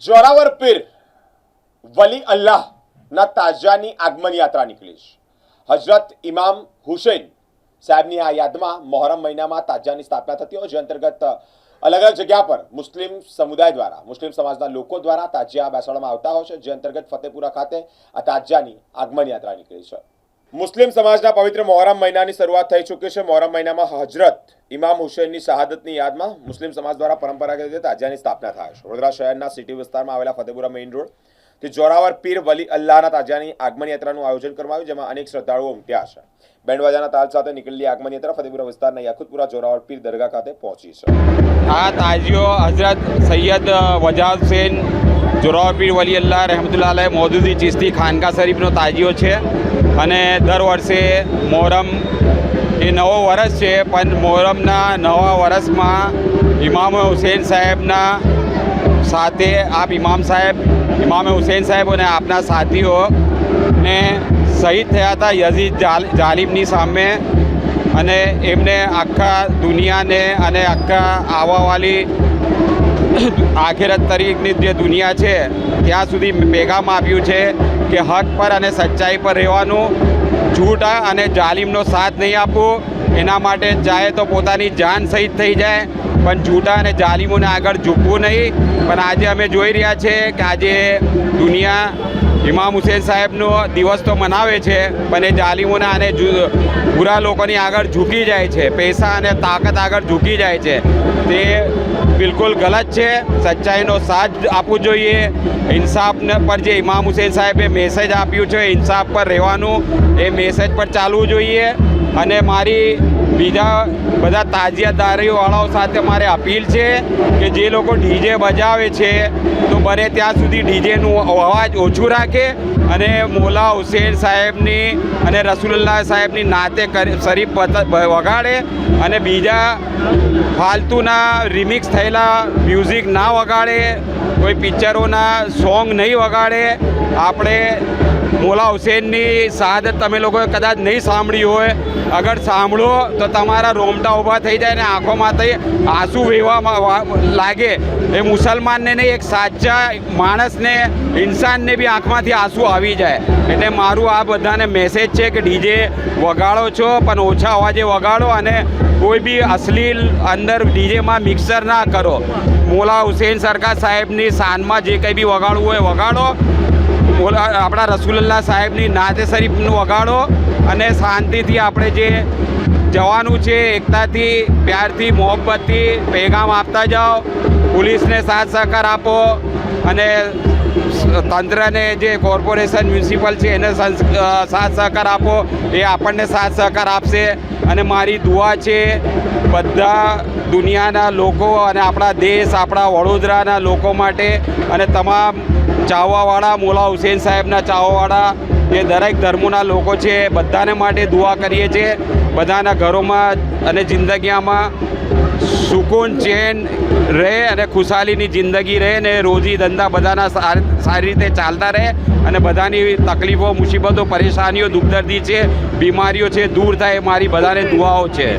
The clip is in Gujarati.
જોરાવર પીર વલી અલ્લાહના તાજાની આગમન યાત્રા નીકળી છે। હજરત ઇમામ હુસૈન સાહેબની આ યાદમાં મોહરમ મહિનામાં તાજાની સ્થાપના થતી હોય, જે અંતર્ગત અલગ અલગ જગ્યા પર મુસ્લિમ સમુદાય દ્વારા, મુસ્લિમ સમાજના લોકો દ્વારા તાજિયા બેસાડવામાં આવતા હોય છે, જે અંતર્ગત ફતેપુરા ખાતે આ તાજિયાની આગમન યાત્રા નીકળી છે। મુસ્લિમ સમાજના પવિત્ર મોહરમ મહિનાની શરૂઆત થઈ ચૂકી છે। મોહરમ મહિનામાં હજરત ઇમામ હુસૈનની શહાદતની યાદમાં મુસ્લિમ સમાજ દ્વારા પરંપરાગત રીતે તાજિયાની સ્થાપના થાય છે। વડોદરા શહેરના સિટી વિસ્તારમાં આવેલા ફતેપુરા મેઇન રોડ થી જોરાવર પીર વલી અલ્લાહના તાજિયાની આગમન યાત્રાનું આયોજન કરવામાં આવ્યું, જેમાં અનેક શ્રદ્ધાળુઓ ઉમટ્યા છે। બેન્ડવાજાના તાલ સાથે નીકળેલી આગમન યાત્રા ફતેપુરા વિસ્તારના યાકુતપુરા જોરાવર પીર દરગાહ ખાતે પહોંચી છે। આ તાજિયો હજરત સૈયદ વજાદ હુસૈન જોરાવર પીર વલી અલ્લાહ રહેમતુલ્લાહ અલૈહ મૌદૂદી ચિશ્તી ખાનકા શરીફનો તાજિયો છે અને દર વર્ષે મોહરમ એ નવો વર્ષ છે, પણ મોહરમના નવા વર્ષમાં ઇમામ હુસૈન સાહેબના સાથે આપ ઇમામ હુસૈન સાહેબ અને આપના સાથીઓને શહીદ થયા હતા યઝીદ જાલિમની સામે, અને એમને આખા દુનિયાને અને આખા આવવાવાળી આખિરત તરીકની જે દુનિયા છે ત્યાં સુધી પેગામ આપ્યું છે કે હક પર અને સચ્ચાઈ પર રહેવાનું, झूठ અને જાલિમનો સાથ નહીં આપવો। એના માટે ચાહે તો પોતાની જાન શહીદ થઈ જાય, પણ झूठा અને જાલિમોને આગળ ઝૂકવું નહીં। પણ આજે અમે જોઈ રહ્યા છીએ કે આજે દુનિયા ઇમામ હુસૈન સાહેબનો દિવસ તો મનાવે છે, પણ એ જાલિમોને અને બુરા લોકોની આગળ ઝૂકી જાય છે, પૈસા અને તાકાત આગળ ઝૂકી જાય છે। તે બિલકુલ ગલત છે। સચ્ચાઈનો સાથ આપવું જોઈએ। ઇન્સાફને પર જે ઇમામ હુસૈન સાહેબે મેસેજ આપ્યું છે ઇન્સાફ પર રહેવાનું, એ મેસેજ પર ચાલવું જોઈએ। અને મારી બીજા બધા તાજિયાદારીવાળાઓ સાથે મારે અપીલ છે કે જે લોકો ડીજે બજાવે છે તો બને ત્યાં સુધી ડીજેનું અવાજ ઓછું રાખે અને મોલા હુસૈન સાહેબની અને રસૂલુલ્લાહ સાહેબની નાતે શરીફ વગાડે, અને બીજા ફાલતુના રિમિક્સ થયેલા મ્યુઝિક ના વગાડે, કોઈ પિક્ચરોના સોંગ નહીં વગાડે। આપણે મોલા હુસૈનની શહાદત તમે લોકોએ કદાચ નહીં સાંભળી હોય, અગર સાંભળો તો તમારા રોમટા ઊભા થઈ જાય ને આંખોમાંથી આંસુ વહેવા લાગે। એ મુસલમાનને નહીં, એક સાચા માણસને, ઇન્સાનને બી આંખમાંથી આંસુ આવી જાય। એટલે મારું આ બધાને મેસેજ છે કે ડીજે વગાડો છો પણ ઓછા અવાજે વગાડો, અને કોઈ બી અશ્લીલ અંદર ડીજેમાં મિક્સર ના કરો। મોલા હુસૈન સરકાર સાહેબની શાનમાં જે કંઈ બી વગાડવું હોય વગાડો, આપણા રસૂલુલ્લાહ સાહેબની નાતે શરીફનું વગાડો, અને શાંતિથી આપણે જે જવાનું છે એકતાથી, પ્યારથી, મોહબ્બતથી પેગામ આપતા જાઓ। પોલીસને સાથ સહકાર આપો, અને તંત્રને જે કોર્પોરેશન મ્યુનિસિપલ છે એને સાથ સહકાર આપો, એ આપણને સાથ સહકાર આપશે। અને મારી દુઆ છે બધા દુનિયાના લોકો અને આપણા દેશ, આપણા વડોદરાના લોકો માટે, અને તમામ ચાહવાવાળા મોલા હુસૈન સાહેબના ચાહવાવાળા જે દરેક ધર્મોના લોકો છે બધાને માટે દુઆ કરીએ છીએ। બધાના ઘરોમાં અને જિંદગીમાં સુકૂન ચેન રહે અને ખુશાલીની જિંદગી રહે, ને રોજી ધંધા બધાના સારી રીતે ચાલતા રહે, અને બધાની તકલીફો, મુસીબતો, પરેશાનીઓ, દુઃખ દર્દી છે, બીમારીઓ છે દૂર થાય, મારી બધાને દુઆઓ છે।